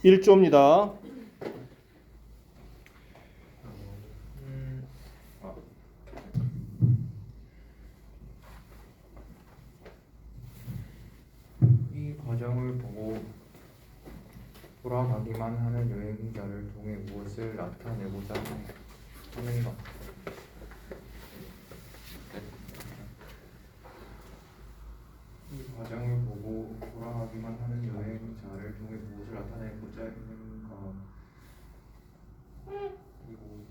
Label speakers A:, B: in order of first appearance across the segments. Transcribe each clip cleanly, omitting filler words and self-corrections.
A: 1조입니다.
B: 이 과정을 보고 돌아가기만 하는 여행자를 통해 무엇을 나타내고자 하는가? 이 과정을 보고 돌아가기만 하는 여행자를 통해 무엇을 나타내고자 하는가? 그리고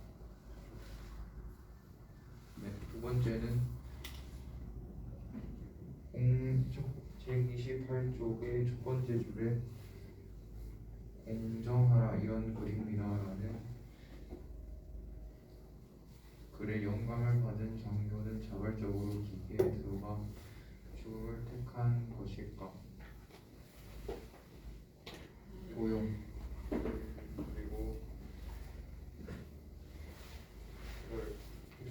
B: 두 번째는 제28쪽의 첫 번째 줄에 공정하라 이런 글입니다라는 글에 영감을 받은 장교는 자발적으로 기계에 들어가 죽음을 택한 것일까? 조용. 그리고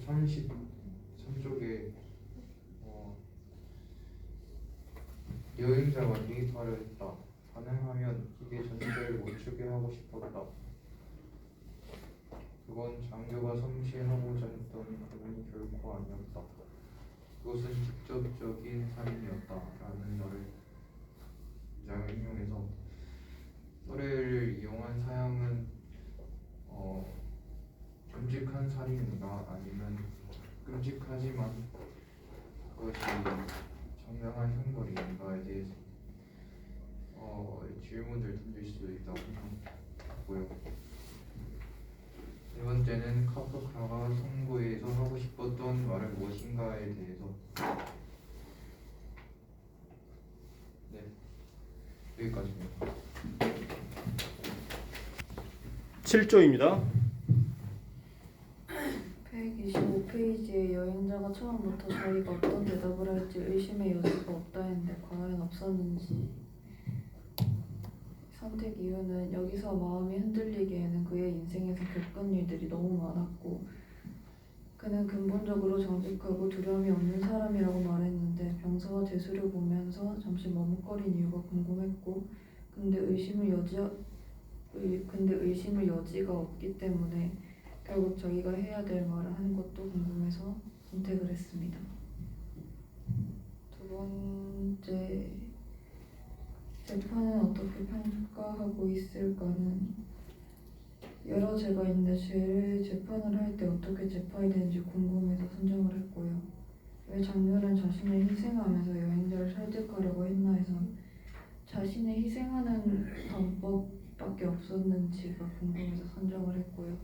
B: 33쪽에 여행자가 데이터를 했다. 가능하면 기계 전체를 멈추게 하고 싶었다. 그건 장교가 성취하고자 했던 그분이 결코 아니었다. 그것은 직접적인 살인이었다라는 말을 장을 인용해서 또래를 이용한 사형은 끔찍한 살인인가 아니면 끔찍하지만 그것이 정당한 형벌인가에 대해서 질문을 던질 수 있다고 생각하고요. 세 번째는 카프카가 선고에서 하고 싶었던 말은 무엇인가에 대해서 여기까지입니다.
A: 7조입니다.
C: 125페이지에 여행자가 처음부터 자기가 어떤 대답을 할지 의심의 여지가 없다 했는데 과연 없었는지. 선택 이유는 여기서 마음이 흔들리기에는 그의 인생에서 겪은 일들이 너무 많았고 그는 근본적으로 정직하고 두려움이 없는 사람이라고 말했는데 병사와 재수를 보면서 잠시 머뭇거린 이유가 궁금했고 근데 의심을 여지가 없기 때문에 결국 자기가 해야 될 말을 하는 것도 궁금해서 선택을 했습니다. 두 번째, 재판은 어떻게 평가하고 있을까는 여러 죄가 있는데 죄를 재판을 할 때 어떻게 재판이 되는지 궁금해서 선정을 했고요. 왜 장교는 자신을 희생하면서 여행자를 설득하려고 했나 해서 자신을 희생하는 방법밖에 없었는지가 궁금해서 선정을 했고요.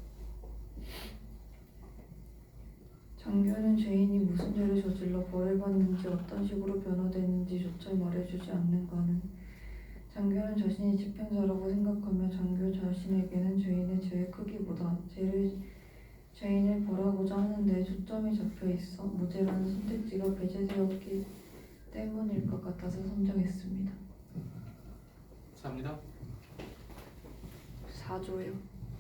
C: 장교는 죄인이 무슨 죄를 저질러 벌을 받는지 어떤 식으로 변화되는지조차 말해주지 않는가는 장교는 자신이 집행자라고 생각하며 장교 자신에게는 죄인의 죄의 크기보다 죄인을 벌하고자 하는데 초점이 잡혀있어 무죄라는 선택지가 배제되었기 때문일 것 같아서 선정했습니다.
B: 감사합니다.
C: 4조요.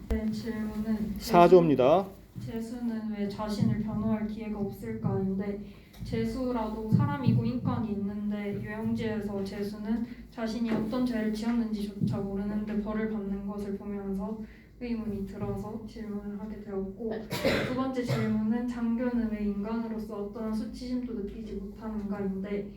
D: 네, 질문은
A: 4조입니다.
D: 재수는 왜 자신을 변호할 기회가 없을까인데 재수라도 사람이고 인권이 있는데 유영지에서 재수는 자신이 어떤 죄를 지었는지조차 모르는데 벌을 받는 것을 보면서 의문이 들어서 질문을 하게 되었고 두 번째 질문은 장교는 왜 인간으로서 어떠한 수치심도 느끼지 못하는가인데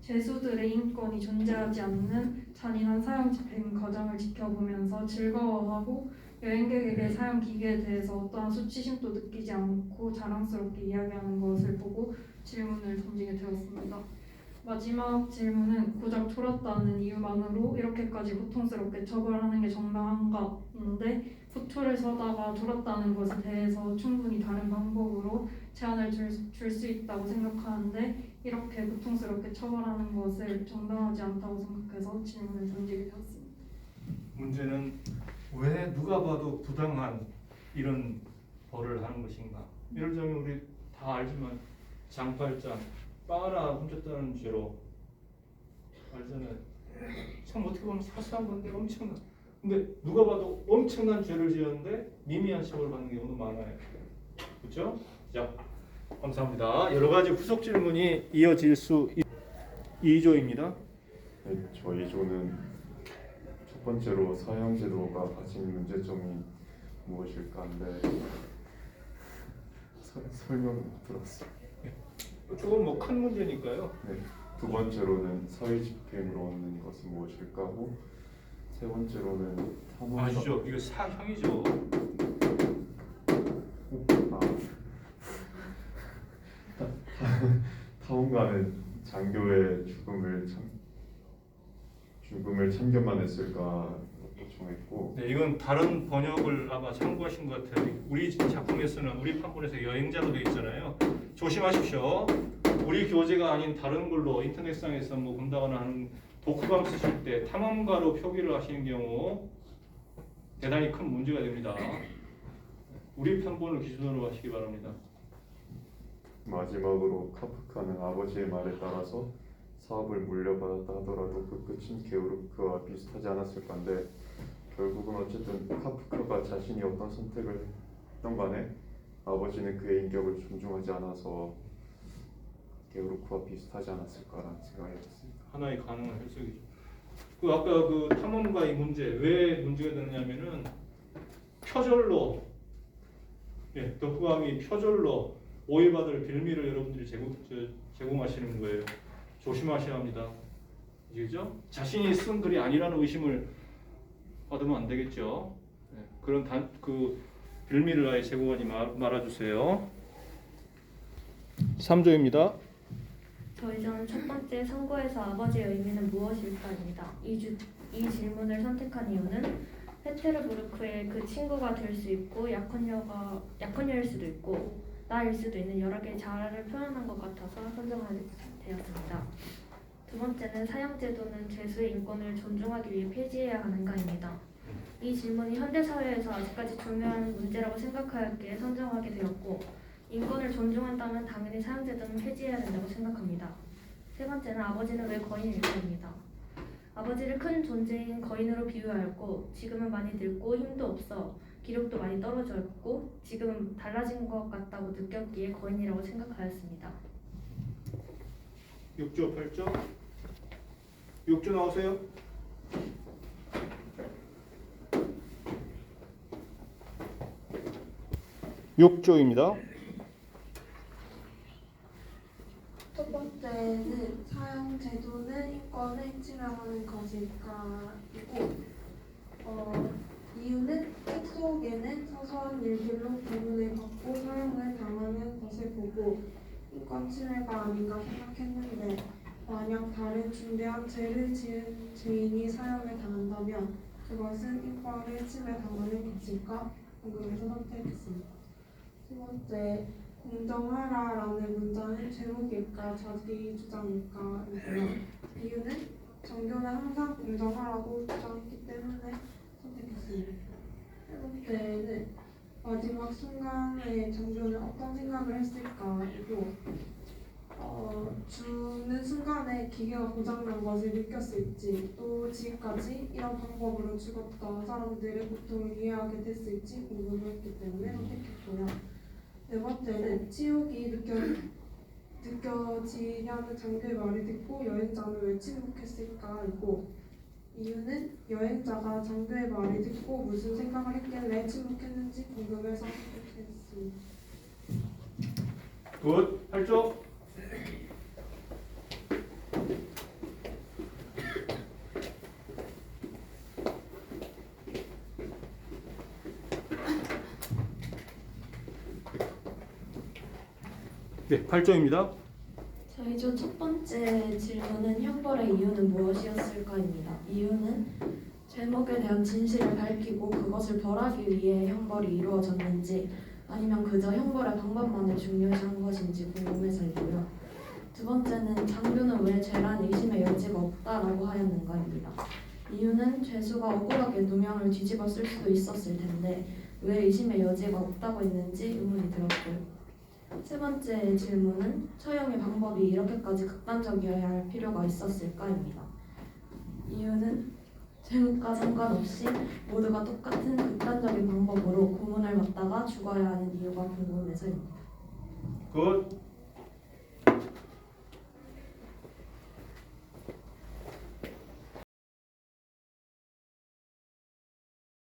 D: 재수들의 인권이 존재하지 않는 잔인한 사형 집행 과정을 지켜보면서 즐거워하고 여행객에게 사용 기계에 대해서 어떠한 수치심도 느끼지 않고 자랑스럽게 이야기하는 것을 보고 질문을 던지게 되었습니다. 마지막 질문은 고작 졸았다는 이유만으로 이렇게까지 고통스럽게 처벌하는 게 정당한가인데 부초를 서다가 졸았다는 것에 대해서 충분히 다른 방법으로 제한을 줄 수 있다고 생각하는데 이렇게 고통스럽게 처벌하는 것을 정당하지 않다고 생각해서 질문을 던지게 되었습니다.
A: 문제는 왜 누가 봐도 부당한 이런 벌을 하는 것인가? 예를 들면 우리 다 알지만 장팔장 빵 하나 훔쳤다는 죄로 알잖아요. 참 어떻게 보면 사소한 건데 엄청난. 근데 누가 봐도 엄청난 죄를 지었는데 미미한 처벌을 받는 경우도 많아요. 그렇죠? 자, 감사합니다. 여러 가지 후속 질문이 이어질 수 2조입니다.
E: 네, 저희 조는 첫 첫 번째로 사형제도가 가진 문제점이 무엇일까 한데 설명 들었어요.
A: 조금 뭐 큰 문제니까요.
E: 네. 두 번째로는 사회집행으로 얻는 것은 무엇일까 하고 세 번째로는
A: 아시죠? 이거 사형이죠.
E: 타원가는 장교의 죽음을 참견만 했을까 요청했고
A: 네, 이건 다른 번역을 아마 참고하신 것 같아요. 우리 작품에서는 우리 판본에서 여행자로 되어 있잖아요. 조심하십시오. 우리 교재가 아닌 다른 걸로 인터넷상에서 뭐 본다거나 하는 독후감 쓰실 때 탐험가로 표기를 하시는 경우 대단히 큰 문제가 됩니다. 우리 판본을 기준으로 하시기 바랍니다.
E: 마지막으로 카프카는 아버지의 말에 따라서 사업을 물려받았다 하더라도 그 끝은 게오르크와 비슷하지 않았을 건데 결국은 어쨌든 카프카가 자신이 어떤 선택을 했던 간에 아버지는 그의 인격을 존중하지 않아서 게오르크와 비슷하지 않았을까라는 생각이 들었습니다.
A: 하나의 가능한 해석이죠. 그 아까 그 탐험가의 문제 왜 문제가 되느냐면은 표절로 독후감이 표절로 오해받을 빌미를 여러분들이 제공하시는 거예요. 조심하셔야 합니다. 아시겠죠? 자신이 쓴 글이 아니라는 의심을 받으면 안 되겠죠. 그런 그 빌미를 아예 제공하지 말아주세요. 3조입니다.
F: 저희는 첫 번째 선거에서 아버지의 의미는 무엇일까입니다. 이 질문을 선택한 이유는 페테르부르크의 그 친구가 될 수 있고 약혼녀일 수도 있고 나일 수도 있는 여러 개의 자아를 표현한 것 같아서 선정하게 되었습니다. 두 번째는 사형제도는 죄수의 인권을 존중하기 위해 폐지해야 하는가입니다. 이 질문이 현대사회에서 아직까지 중요한 문제라고 생각하였기에 선정하게 되었고 인권을 존중한다면 당연히 사형제도는 폐지해야 된다고 생각합니다. 세 번째는 아버지는 왜 거인일까입니다. 아버지를 큰 존재인 거인으로 비유하였고 지금은 많이 늙고 힘도 없어 기력도 많이 떨어져 있고 지금은 달라진 것 같다고 느꼈기에 거인이라고 생각하였습니다.
A: 6조, 8조? 6조 나오세요. (6조입니다)
G: 첫 번째는 사형 제도는 인권을 침해하는 것일까이고 이유는 책 속에는 사소한 일들로 구분을 받고 사형을 당하는 것을 보고 인권 침해가 아닌가 생각했는데 만약 다른 중대한 죄를 지은 죄인이 사형을 당한다면 그것은 인권을 침해당하는 것일까 궁금해서 선택했습니다. 두 번째, 공정하라라는 문장은 제목일까 자기 주장일까이고요. 이유는 정교는 항상 공정하라고 주장했기 때문에 선택했습니다. 세 번째는 마지막 순간에 정교는 어떤 생각을 했을까이고 죽는 순간에 기계가 고장난 것을 느꼈을지 또 지금까지 이런 방법으로 죽었던 사람들의 고통을 이해하게 됐을지 궁금했기 때문에 선택했고요. 네 번째는 치욕이 느껴지냐는 장교의 말을 듣고 여행자는 왜 침묵했을까이고 이유는 여행자가 장교의 말을 듣고 무슨 생각을 했길래 침묵했는지 궁금해서 선택했습니다.
A: 굿. 8조. 네, 8조입니다.
H: 저희 조 첫 번째 질문은 형벌의 이유는 무엇이었을까입니다. 이유는 제목에 대한 진실을 밝히고 그것을 벌하기 위해 형벌이 이루어졌는지 아니면 그저 형벌의 방법만을 중요시한 것인지 궁금해서이고요. 두 번째는 장교는 왜 죄란 의심의 여지가 없다라고 하였는가입니다. 이유는 죄수가 억울하게 누명을 뒤집어 쓸 수도 있었을 텐데 왜 의심의 여지가 없다고 했는지 의문이 들었고요. 세 번째 질문은 처형의 방법이 이렇게까지 극단적이어야 할 필요가 있었을까입니다. 이유는 제목과 상관없이 모두가 똑같은 극단적인 방법으로 고문을 받다가 죽어야 하는 이유가 궁금해서입니다.
A: 굿.